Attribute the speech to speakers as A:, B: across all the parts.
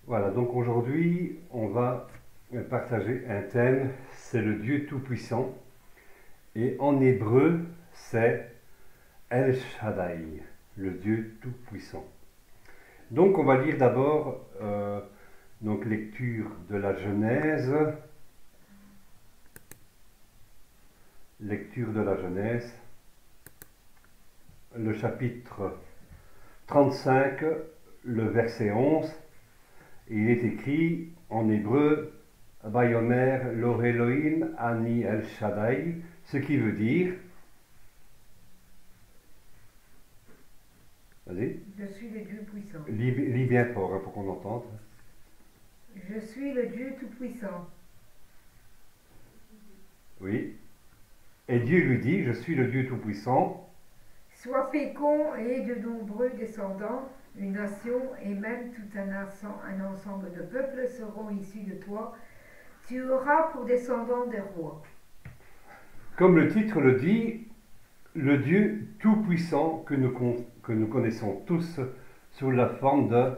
A: Voilà, donc aujourd'hui, on va partager un thème, c'est le Dieu Tout-Puissant. Et en hébreu, c'est El Shaddai, le Dieu Tout-Puissant. Donc on va lire d'abord, donc lecture de la Genèse, le chapitre 35, le verset 11. Et il est écrit en hébreu Vayomer lo Elohim ani El Shaddai, ce qui veut dire, vas-y,
B: Je suis le Dieu puissant.
A: lis bien fort hein, pour qu'on entende.
B: Je suis le Dieu tout-puissant.
A: Oui. Et Dieu lui dit, je suis le Dieu Tout-Puissant.
B: Sois fécond et aie de nombreux descendants. Une nation et même tout un ensemble de peuples seront issus de toi. Tu auras pour descendants des rois.
A: Comme le titre le dit, le Dieu Tout-Puissant que nous connaissons tous sous la forme de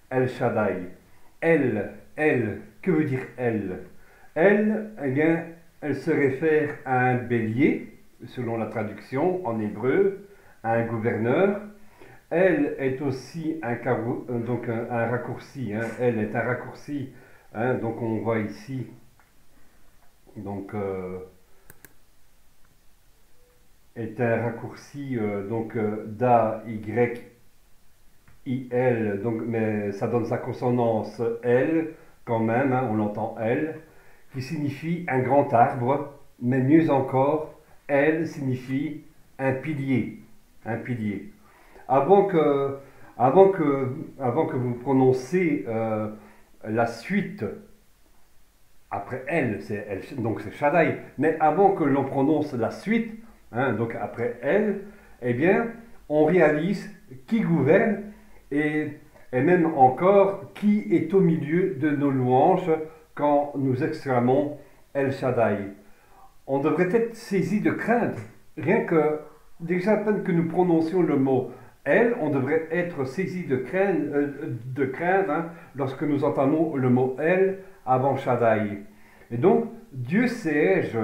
A: El Shaddai. Elle, que veut dire elle? Elle, eh bien, elle se réfère à un bélier, selon la traduction en hébreu, à un gouverneur. Elle est aussi un raccourci, hein. Elle est un raccourci, hein. Donc on voit ici, donc est un raccourci d'A, Y, I, L, donc, mais ça donne sa consonance L quand même, hein, on l'entend L, qui signifie un grand arbre, mais mieux encore, L signifie un pilier, un pilier. Avant que, avant que vous prononcez la suite, après elle, donc c'est Shaddai, mais avant que l'on prononce la suite, hein, donc après elle, eh bien, on réalise qui gouverne et même encore qui est au milieu de nos louanges quand nous exclamons El Shaddai. On devrait être saisi de crainte, rien que déjà à peine que nous prononcions le mot elle, on devrait être saisi de crainte hein, lorsque nous entendons le mot elle avant Shaddai. Et donc, Dieu siège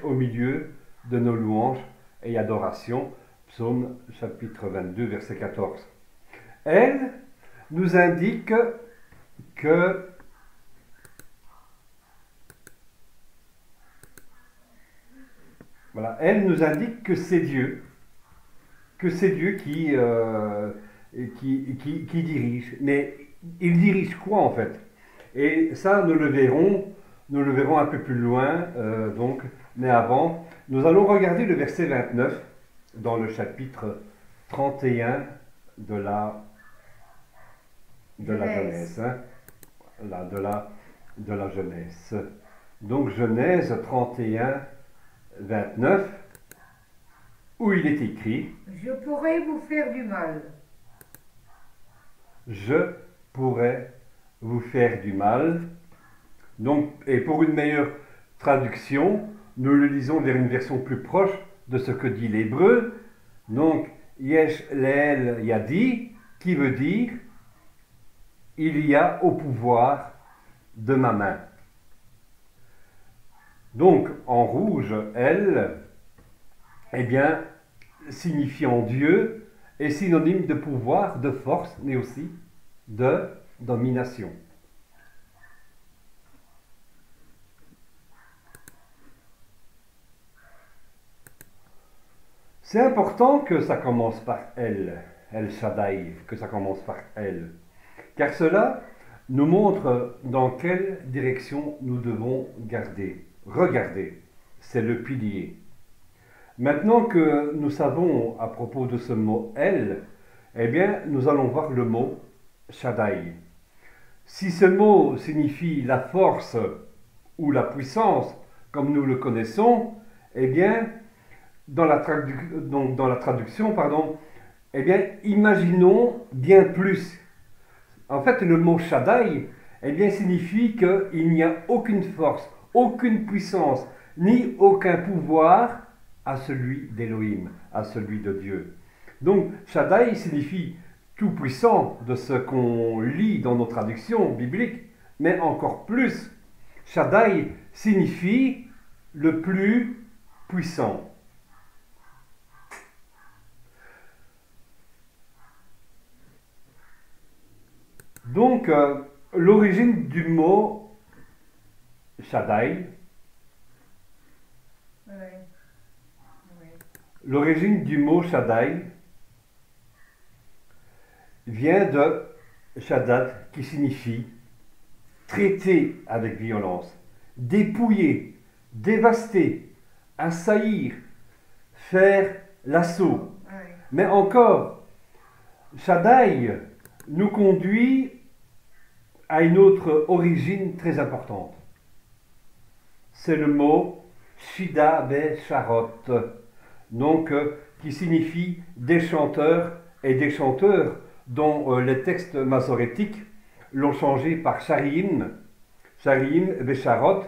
A: au milieu de nos louanges et adorations. Psaume chapitre 22, verset 14. Elle nous indique que voilà, elle nous indique que c'est Dieu qui dirige. Mais il dirige quoi en fait? Et ça, nous le verrons un peu plus loin. Mais avant, nous allons regarder le verset 29 dans le chapitre 31 de la Genèse. Hein, de la Genèse. Donc Genèse 31, 29, où il est écrit
B: Je pourrais vous faire du mal.
A: Je pourrais vous faire du mal. Donc, et pour une meilleure traduction, nous le lisons vers une version plus proche de ce que dit l'hébreu. Donc, Yesh Leel Yadi, qui veut dire il y a au pouvoir de ma main. Donc, en rouge, elle, eh bien, signifiant Dieu, est synonyme de pouvoir, de force, mais aussi de domination. C'est important que ça commence par elle, El Shaddai, que ça commence par elle, car cela nous montre dans quelle direction nous devons regarder. C'est le pilier. Maintenant que nous savons à propos de ce mot elle, eh bien, nous allons voir le mot Shaddai. Si ce mot signifie la force ou la puissance, comme nous le connaissons, eh bien, dans la traduction, eh bien, imaginons bien plus. En fait, le mot Shaddai, eh bien, signifie qu'il n'y a aucune force, aucune puissance, ni aucun pouvoir à celui d'Élohim, à celui de Dieu. Donc, Shaddai signifie tout-puissant de ce qu'on lit dans nos traductions bibliques, mais encore plus, Shaddai signifie le plus puissant. Donc, l'origine du mot Shaddai, l'origine du mot Shaddai vient de Shaddad, qui signifie traiter avec violence, dépouiller, dévaster, assaillir, faire l'assaut. Mais encore, Shaddai nous conduit à une autre origine très importante. C'est le mot Shida Besharot, donc qui signifie des chanteurs et des chanteurs, dont les textes masorétiques l'ont changé par Sharim, Besharot,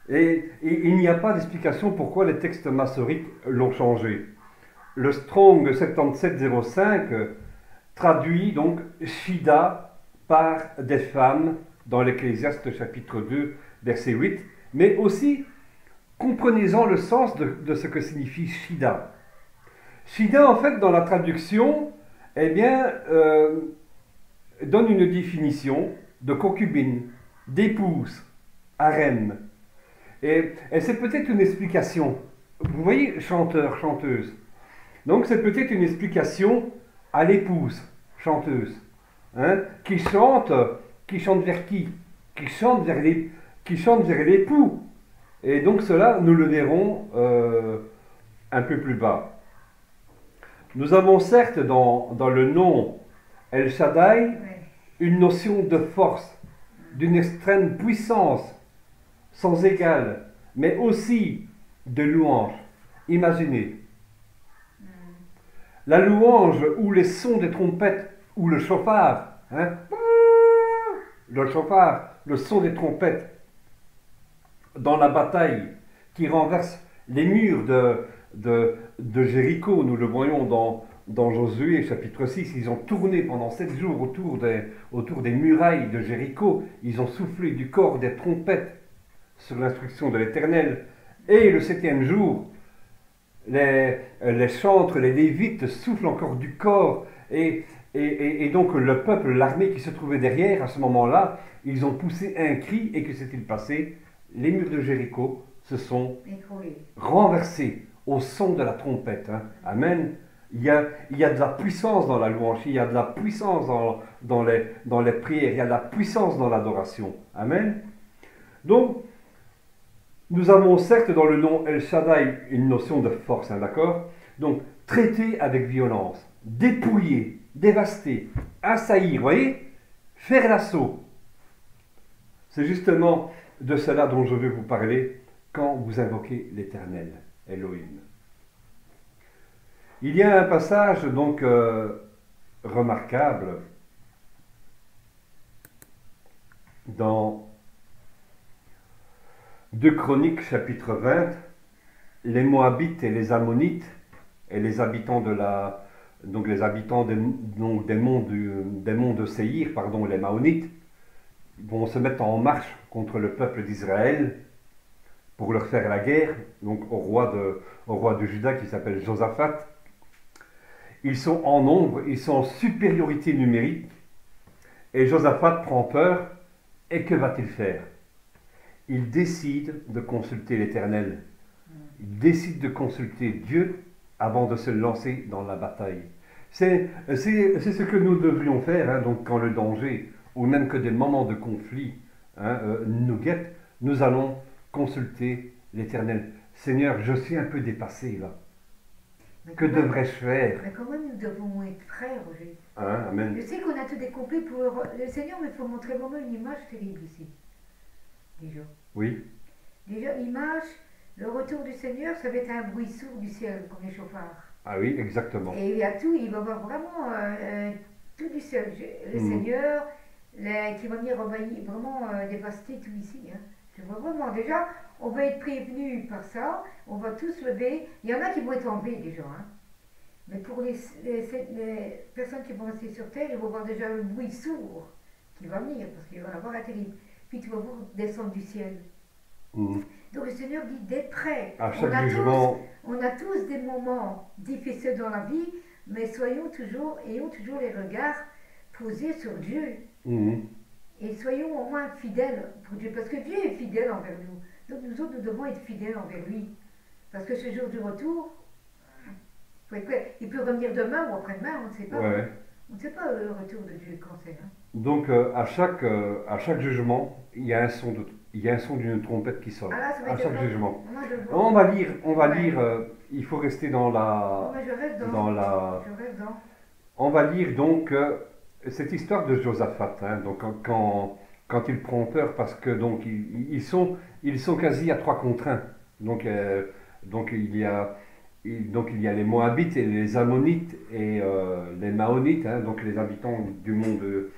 A: et il n'y a pas d'explication pourquoi les textes maçonniques l'ont changé. Le Strong 7705 traduit donc Shida par des femmes dans l'Ecclésiaste chapitre 2 verset 8, mais aussi comprenez-en le sens de ce que signifie Shida. Shida, en fait, dans la traduction, eh bien, donne une définition de concubine, d'épouse, harem. Et c'est peut-être une explication. Vous voyez, chanteur, chanteuse. Donc c'est peut-être une explication à l'épouse, chanteuse, hein, qui chante vers qui? Qui chante vers l'époux. Et donc cela, nous le verrons un peu plus bas. Nous avons certes dans le nom El Shaddai une notion de force, d'une extrême puissance, sans égale, mais aussi de louange. Imaginez. La louange ou les sons des trompettes ou le chauffard, hein, le chauffard, le son des trompettes dans la bataille qui renverse les murs de Jéricho, nous le voyons dans Josué chapitre 6, ils ont tourné pendant 7 jours autour des murailles de Jéricho, ils ont soufflé du corps des trompettes sur l'instruction de l'Éternel, et le 7e jour, les chantres, les lévites soufflent encore du corps, et donc le peuple, l'armée qui se trouvait derrière, à ce moment-là, ils ont poussé un cri, et que s'est-il passé? Les murs de Jéricho se sont renversés au son de la trompette. Hein. Amen. Il y a de la puissance dans la louange, il y a de la puissance dans les prières, il y a de la puissance dans l'adoration. Amen. Donc, nous avons certes dans le nom El Shaddai une notion de force, hein, d'accord? Donc, traiter avec violence, dépouiller, dévaster, assaillir, vous voyez? Faire l'assaut. C'est justement de cela dont je veux vous parler quand vous invoquez l'Éternel, Elohim. Il y a un passage donc remarquable dans 2 Chroniques chapitre 20, les Moabites et les Ammonites et les habitants des monts de Séhir, les Maonites, vont se mettre en marche contre le peuple d'Israël pour leur faire la guerre, donc au roi de Juda qui s'appelle Josaphat. Ils sont en nombre, ils sont en supériorité numérique, et Josaphat prend peur, et que va-t-il faire? Il décide de consulter l'Éternel. Il décide de consulter Dieu avant de se lancer dans la bataille. C'est ce que nous devrions faire, hein, donc quand le danger, ou même que des moments de conflit nous guettent, nous allons consulter l'Éternel. Seigneur, je suis un peu dépassé là. Que devrais-je faire?
B: Mais comment nous devons être frères, Roger?
A: Hein, amen.
B: Je sais qu'on a tout découpé pour le Seigneur, mais il faut montrer vraiment une image terrible ici. Déjà.
A: Oui.
B: Déjà, l'image, le retour du Seigneur, ça va être un bruit sourd du ciel, comme les chauffards.
A: Ah oui, exactement.
B: Et il y a tout, il va y avoir vraiment tout du ciel. Le Seigneur qui va venir vraiment dévaster tout ici. Hein. Je vois vraiment, déjà, on va être prévenus par ça, on va tous lever. Il y en a qui vont être enlevés déjà. Hein. Mais pour les personnes qui vont rester sur Terre, ils vont voir déjà le bruit sourd qui va venir, parce qu'il va en avoir un terrible. Puis tu vas voir descendre du ciel.
A: Mhm.
B: Donc le Seigneur dit d'être prêt.
A: À chaque jugement,
B: On a tous des moments difficiles dans la vie, mais ayons toujours les regards posés sur Dieu.
A: mhm,
B: Et soyons au moins fidèles pour Dieu, parce que Dieu est fidèle envers nous. Donc nous autres, nous devons être fidèles envers lui. Parce que ce jour du retour, il peut revenir demain ou après-demain, on ne sait pas.
A: ouais, ouais.
B: On ne sait pas le retour de Dieu quand c'est. Hein.
A: Donc à chaque jugement, il y a un son il y a un son d'une trompette qui sonne.
B: Ah là, ça va
A: À
B: être
A: chaque
B: pas.
A: jugement.
B: Moi, je vois.
A: On va
B: Ouais.
A: lire. Il faut rester dans
B: Moi,
A: la,
B: je reste dans.
A: dans la.
B: Je reste dans.
A: On va lire donc cette histoire de Josaphat. Hein, donc quand il prend peur parce que donc ils sont quasi à 3 contre 1. Donc donc il y a donc il y a les Moabites et les Ammonites et les Maonites, hein, donc les habitants du monde,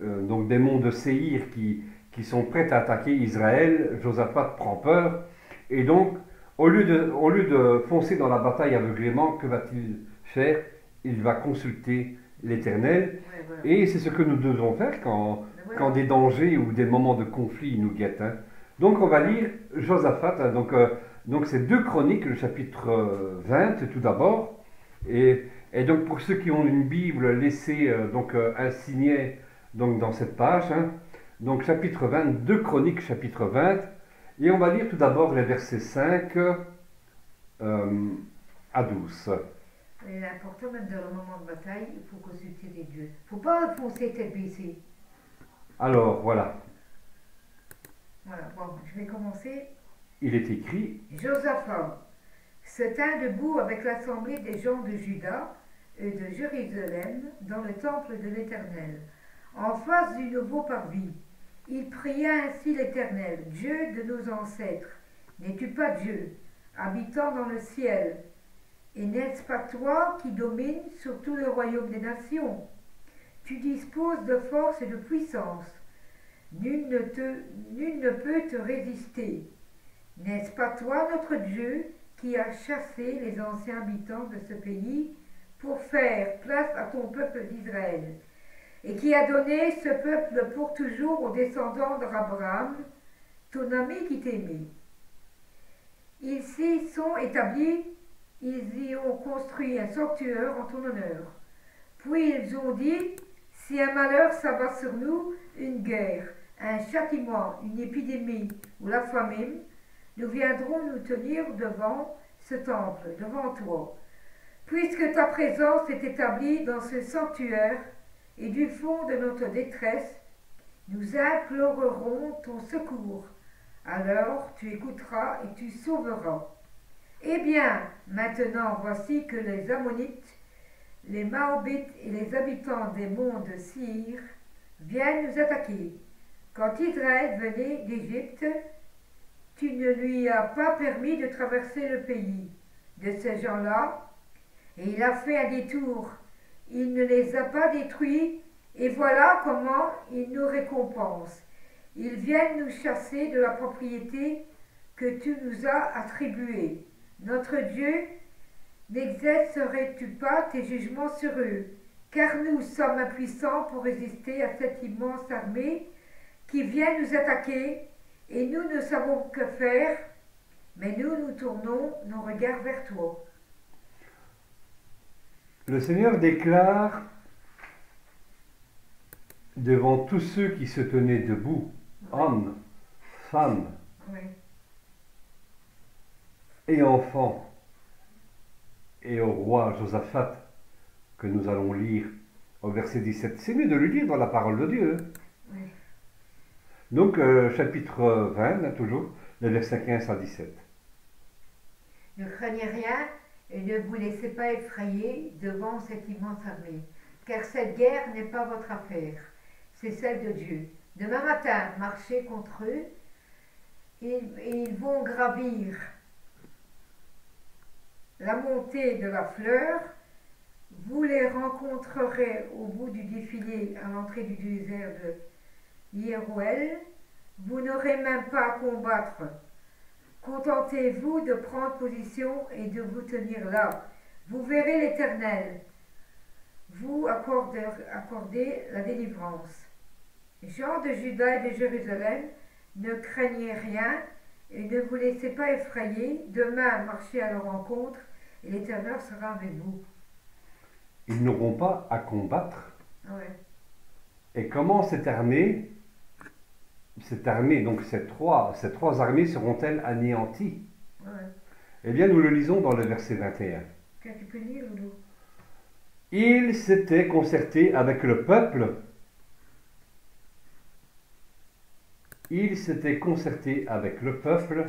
A: donc des monts de Séhir qui sont prêts à attaquer Israël. Josaphat prend peur et donc au lieu de foncer dans la bataille aveuglément, que va-t-il faire? Il va consulter l'Éternel
B: Ouais, voilà.
A: et c'est ce que nous devons faire
B: Mais voilà.
A: quand des dangers ou des moments de conflit nous guettent. Hein. Donc on va lire Josaphat, hein, donc c'est 2 Chroniques, le chapitre 20 tout d'abord. Et donc pour ceux qui ont une Bible, laissez donc un signet donc, dans cette page. Hein. Donc chapitre 20, 2 Chroniques, chapitre 20. Et on va lire tout d'abord les versets 5 à 12.
B: Et l'important, même dans le moment de bataille, il faut consulter les dieux. Il ne faut pas foncer tête baissée.
A: Alors voilà,
B: Voilà, bon, je vais commencer.
A: il est écrit,
B: Josaphat se tint debout avec l'assemblée des gens de Juda et de Jérusalem dans le temple de l'Éternel, en face du nouveau parvis. Il pria ainsi l'Éternel, Dieu de nos ancêtres. N'es-tu pas Dieu, habitant dans le ciel? Et n'est-ce pas toi qui domines sur tout le royaume des nations? Tu disposes de force et de puissance. Nul ne peut te résister. N'est-ce pas toi, notre Dieu, qui a chassé les anciens habitants de ce pays pour faire place à ton peuple d'Israël, et qui a donné ce peuple pour toujours aux descendants d'Abraham, ton ami qui t'aimait? Ils s'y sont établis, ils y ont construit un sanctuaire en ton honneur. Puis ils ont dit, si un malheur s'abat sur nous, une guerre, un châtiment, une épidémie ou la famine, nous viendrons nous tenir devant ce temple, devant toi. Puisque ta présence est établie dans ce sanctuaire, et du fond de notre détresse, nous implorerons ton secours. Alors tu écouteras et tu sauveras. Eh bien, maintenant voici que les Ammonites, les Moabites et les habitants des monts de Séhir viennent nous attaquer. Quand Israël venait d'Égypte, tu ne lui as pas permis de traverser le pays de ces gens-là, et il a fait un détour. Il ne les a pas détruits, et voilà comment il nous récompense. Ils viennent nous chasser de la propriété que tu nous as attribuée. Notre Dieu, n'exercerais-tu pas tes jugements sur eux? Car nous sommes impuissants pour résister à cette immense armée qui vient nous attaquer, et nous ne savons que faire, mais nous tournons nos regards vers toi.
A: le Seigneur déclare devant tous ceux qui se tenaient debout, hommes, femmes
B: Oui.
A: et enfants, et au roi Josaphat, que nous allons lire au verset 17. C'est mieux de le lire dans la parole de Dieu.
B: Oui.
A: Donc, chapitre 20, là, toujours, les versets 15 à 17.
B: Ne craignez rien et ne vous laissez pas effrayer devant cette immense armée, car cette guerre n'est pas votre affaire, c'est celle de Dieu. Demain matin, marchez contre eux, et ils vont gravir la montée de la fleur. Vous les rencontrerez au bout du défilé à l'entrée du désert de Yérouël. Vous n'aurez même pas à combattre. Contentez-vous de prendre position et de vous tenir là. Vous verrez l'Éternel, vous accordez la délivrance. Gens de Juda et de Jérusalem, ne craignez rien et ne vous laissez pas effrayer. Demain, marchez à leur rencontre et l'Éternel sera avec vous.
A: Ils n'auront pas à combattre.
B: Ouais.
A: Et comment cette armée, donc ces trois armées seront-elles anéanties?
B: Ouais.
A: Eh bien, nous le lisons dans le verset 21.
B: Tu peux lire, Loulou?
A: Ils s'étaient concertés avec le peuple. Il s'était concerté avec le peuple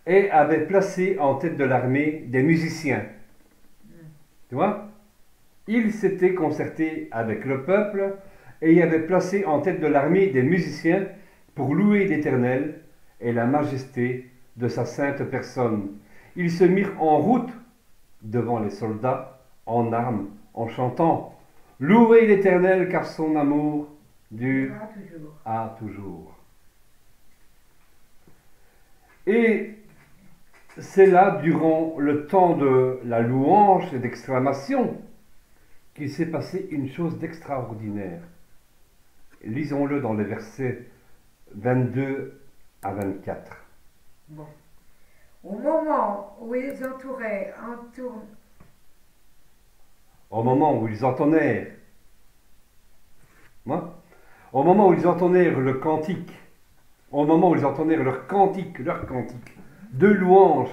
A: et avait placé en tête de l'armée des musiciens. Tu vois? Il s'était concerté avec le peuple et y avait placé en tête de l'armée des musiciens pour louer l'Éternel et la majesté de sa sainte personne. Ils se mirent en route devant les soldats, en armes, en chantant « Louez l'Éternel car son amour dure à toujours. » Et c'est là, durant le temps de la louange et d'exclamation, qu'il s'est passé une chose d'extraordinaire. Lisons-le dans les versets 22 à 24.
B: Bon. Au moment où ils
A: Au moment où ils entonnèrent, au moment où ils entonnèrent le cantique, au moment où ils entonnèrent leur cantique de louange,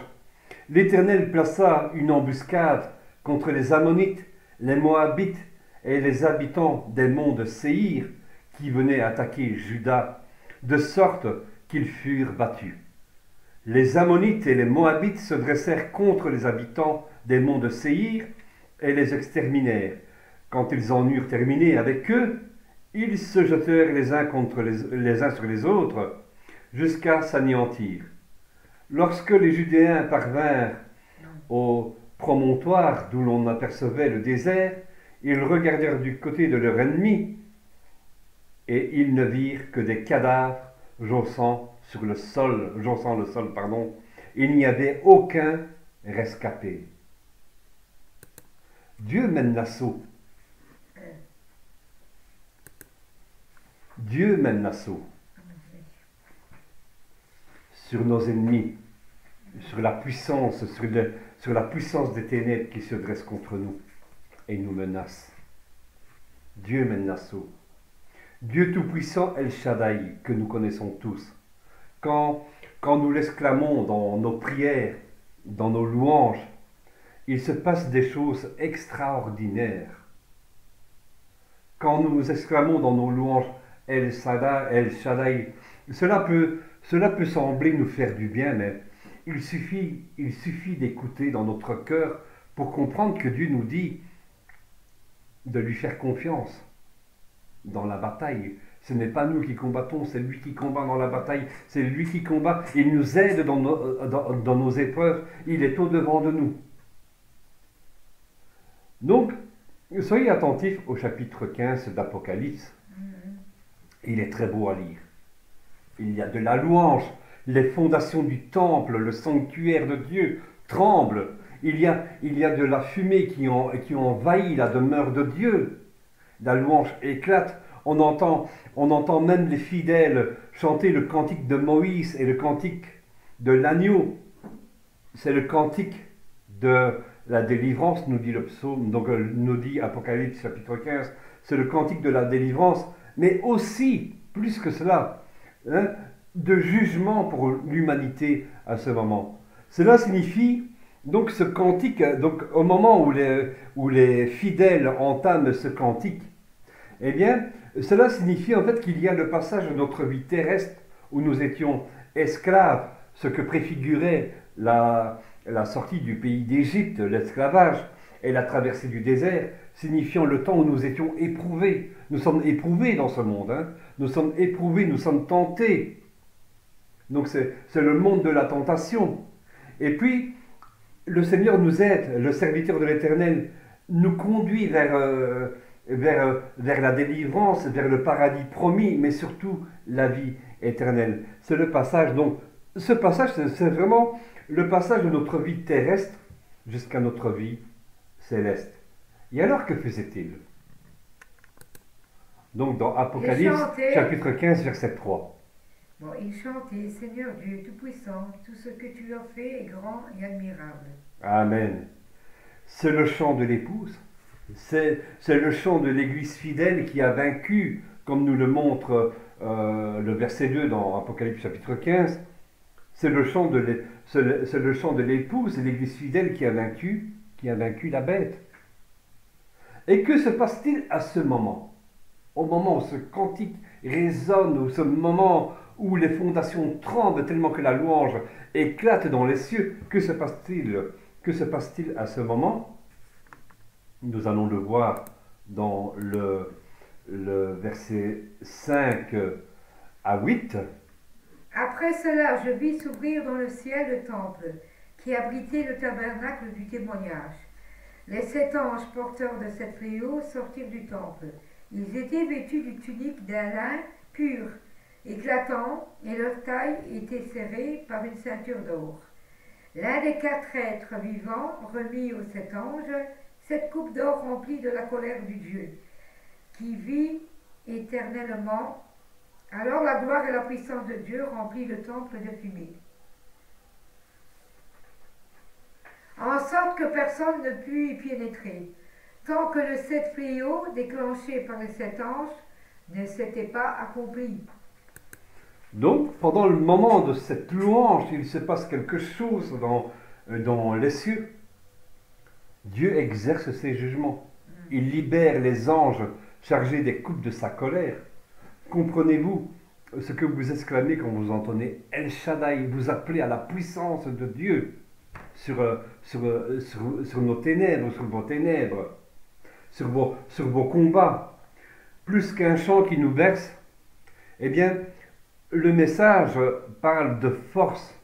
A: l'Éternel plaça une embuscade contre les Ammonites, les Moabites et les habitants des monts de Séhir qui venaient attaquer Juda, de sorte qu'ils furent battus. Les Ammonites et les Moabites se dressèrent contre les habitants des monts de Séhir et les exterminèrent. Quand ils en eurent terminé avec eux, ils se jetèrent les uns contre les uns sur les autres, jusqu'à s'anéantir. Lorsque les Judéens parvinrent au promontoire d'où l'on apercevait le désert, ils regardèrent du côté de leur ennemi, et ils ne virent que des cadavres jonchant le sol. Il n'y avait aucun rescapé. Dieu mène l'assaut. Dieu mène l'assaut sur nos ennemis, sur la puissance, sur la puissance des ténèbres qui se dressent contre nous et nous menacent. Dieu mène l'assaut. Dieu Tout-Puissant El Shaddai, que nous connaissons tous. Quand nous l'exclamons dans nos prières, dans nos louanges, il se passe des choses extraordinaires. Quand nous exclamons dans nos louanges El Shaddai, cela peut sembler nous faire du bien, mais il suffit d'écouter dans notre cœur pour comprendre que Dieu nous dit de lui faire confiance dans la bataille. Ce n'est pas nous qui combattons, c'est lui qui combat dans la bataille, c'est lui qui combat, il nous aide dans nos épreuves, il est au-devant de nous. Donc, soyez attentifs au chapitre 15 d'Apocalypse. Il est très beau à lire. Il y a de la louange, les fondations du temple, le sanctuaire de Dieu tremblent. Il y a de la fumée qui envahit la demeure de Dieu. La louange éclate. On entend même les fidèles chanter le cantique de Moïse et le cantique de l'agneau. C'est le cantique de la délivrance, nous dit le psaume, donc nous dit Apocalypse chapitre 15. C'est le cantique de la délivrance, mais aussi, plus que cela, de jugement pour l'humanité à ce moment. Cela signifie donc ce cantique, donc au moment où les fidèles entament ce cantique, eh bien, cela signifie en fait qu'il y a le passage de notre vie terrestre où nous étions esclaves, ce que préfigurait la sortie du pays d'Égypte, l'esclavage, et la traversée du désert, signifiant le temps où nous étions éprouvés. Nous sommes éprouvés dans ce monde, nous sommes éprouvés, nous sommes tentés. Donc c'est le monde de la tentation. Et puis, le Seigneur nous aide, le serviteur de l'Éternel nous conduit vers la délivrance, vers le paradis promis, mais surtout la vie éternelle. C'est le passage, donc, ce passage, c'est vraiment le passage de notre vie terrestre jusqu'à notre vie céleste. Et alors que faisait-il? Donc dans Apocalypse chapitre 15 verset 3.
B: Bon, il chantait, Seigneur Dieu Tout-Puissant, tout ce que tu as fait est grand et admirable.
A: Amen. C'est le chant de l'épouse. C'est le chant de l'Église fidèle qui a vaincu, comme nous le montre le verset 2 dans Apocalypse chapitre 15. C'est le chant de l'épouse, l'Église fidèle qui a vaincu la bête. Et que se passe-t-il à ce moment? Au moment où ce cantique résonne, ou ce moment où les fondations tremblent tellement que la louange éclate dans les cieux, que se passe-t-il? Que se passe-t-il à ce moment? Nous allons le voir dans le verset 5 à 8.
B: Après cela, je vis s'ouvrir dans le ciel le temple, qui abritait le tabernacle du témoignage. Les 7 anges porteurs de cette fléau sortirent du temple. Ils étaient vêtus d'une tunique d'un lin pur, éclatant, et leur taille était serrée par une ceinture d'or. L'un des 4 êtres vivants remit aux 7 anges 7 coupes d'or remplies de la colère du Dieu, qui vit éternellement. Alors la gloire et la puissance de Dieu remplit le temple de fumée, en sorte que personne ne put y pénétrer, tant que le 7 fléau déclenché par les 7 anges ne s'était pas accompli.
A: Donc, pendant le moment de cette louange, il se passe quelque chose dans les cieux. Dieu exerce ses jugements. Il libère les anges chargés des coupes de sa colère. Comprenez-vous ce que vous exclamez quand vous entendez El Shaddai, vous appelez à la puissance de Dieu sur nos ténèbres, sur vos ténèbres, sur vos combats. Plus qu'un chant qui nous berce, eh bien, le message parle de force,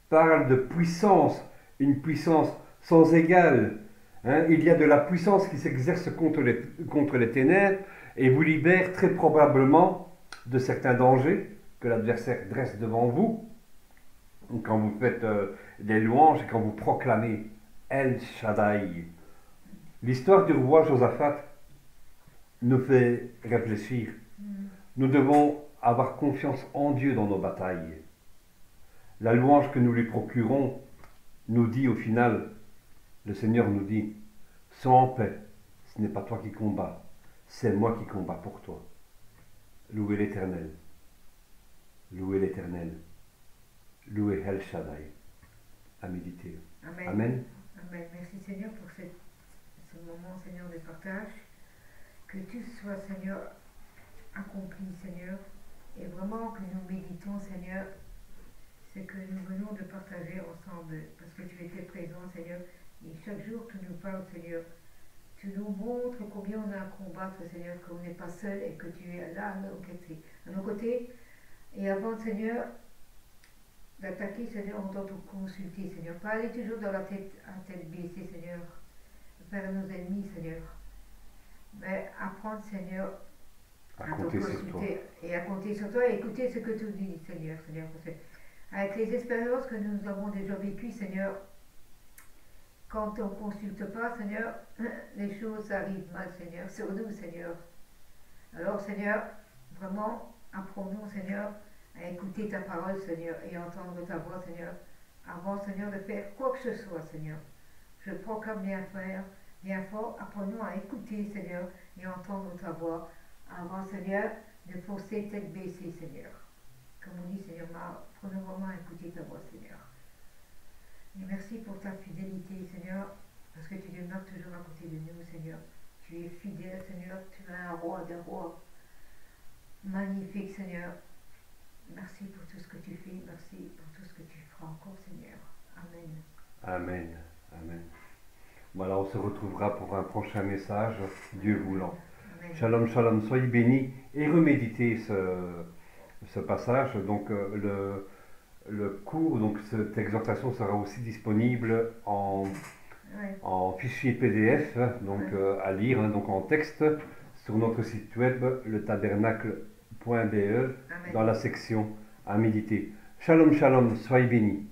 A: parle de puissance, une puissance sans égale. Il y a de la puissance qui s'exerce contre les ténèbres et vous libère très probablement de certains dangers que l'adversaire dresse devant vous quand vous faites des louanges et quand vous proclamez El Shaddai. L'histoire du roi Josaphat nous fait réfléchir. Nous devons avoir confiance en Dieu dans nos batailles. La louange que nous lui procurons nous dit au final, le Seigneur nous dit, sois en paix, ce n'est pas toi qui combats, c'est moi qui combats pour toi. Louez l'Éternel, louez l'Éternel, louez El Shaddai. À méditer.
B: Amen.
A: Amen.
B: Amen. Merci Seigneur pour ce moment, Seigneur, de partage. Que tout soit, Seigneur, accompli, Seigneur, et vraiment que nous méditons, Seigneur, ce que nous venons de partager ensemble, parce que tu étais présent, Seigneur, et chaque jour tu nous parles, Seigneur. Tu nous montres combien on a à combattre, Seigneur, qu'on n'est pas seul et que tu es là à nos côtés. Et avant, Seigneur, d'attaquer, Seigneur, on doit te consulter, Seigneur. Pas aller toujours dans la tête, à tête baissée, Seigneur, vers nos ennemis, Seigneur. Mais apprendre, Seigneur, à te consulter et à compter sur toi et écouter ce que tu dis, Seigneur. Parce que avec les expériences que nous avons déjà vécues, Seigneur, quand on ne consulte pas, Seigneur, les choses arrivent mal, Seigneur, sur nous, Seigneur. Alors, Seigneur, vraiment, apprenons, Seigneur, à écouter ta parole, Seigneur, et entendre ta voix, Seigneur, avant, Seigneur, de faire quoi que ce soit, Seigneur. Je proclame bien fort, apprenons à écouter, Seigneur, et entendre ta voix, avant, Seigneur, de foncer tête baissée, Seigneur. Comme on dit, Seigneur, apprenons vraiment à écouter ta voix, Seigneur. Et merci pour ta fidélité, Seigneur, parce que tu demeures toujours à côté de nous, Seigneur. Tu es fidèle, Seigneur, tu es un roi des rois. Magnifique, Seigneur. Merci pour tout ce que tu fais, merci pour tout ce que tu feras encore, Seigneur. Amen.
A: Amen. Amen. Voilà, on se retrouvera pour un prochain message, Dieu voulant. Amen. Shalom, shalom, soyez bénis et reméditez ce passage. Donc le cours, donc cette exhortation sera aussi disponible en fichier PDF, donc à lire, donc en texte, sur notre site web, letabernacle.be, dans la section à méditer. Shalom, shalom, soyez bénis.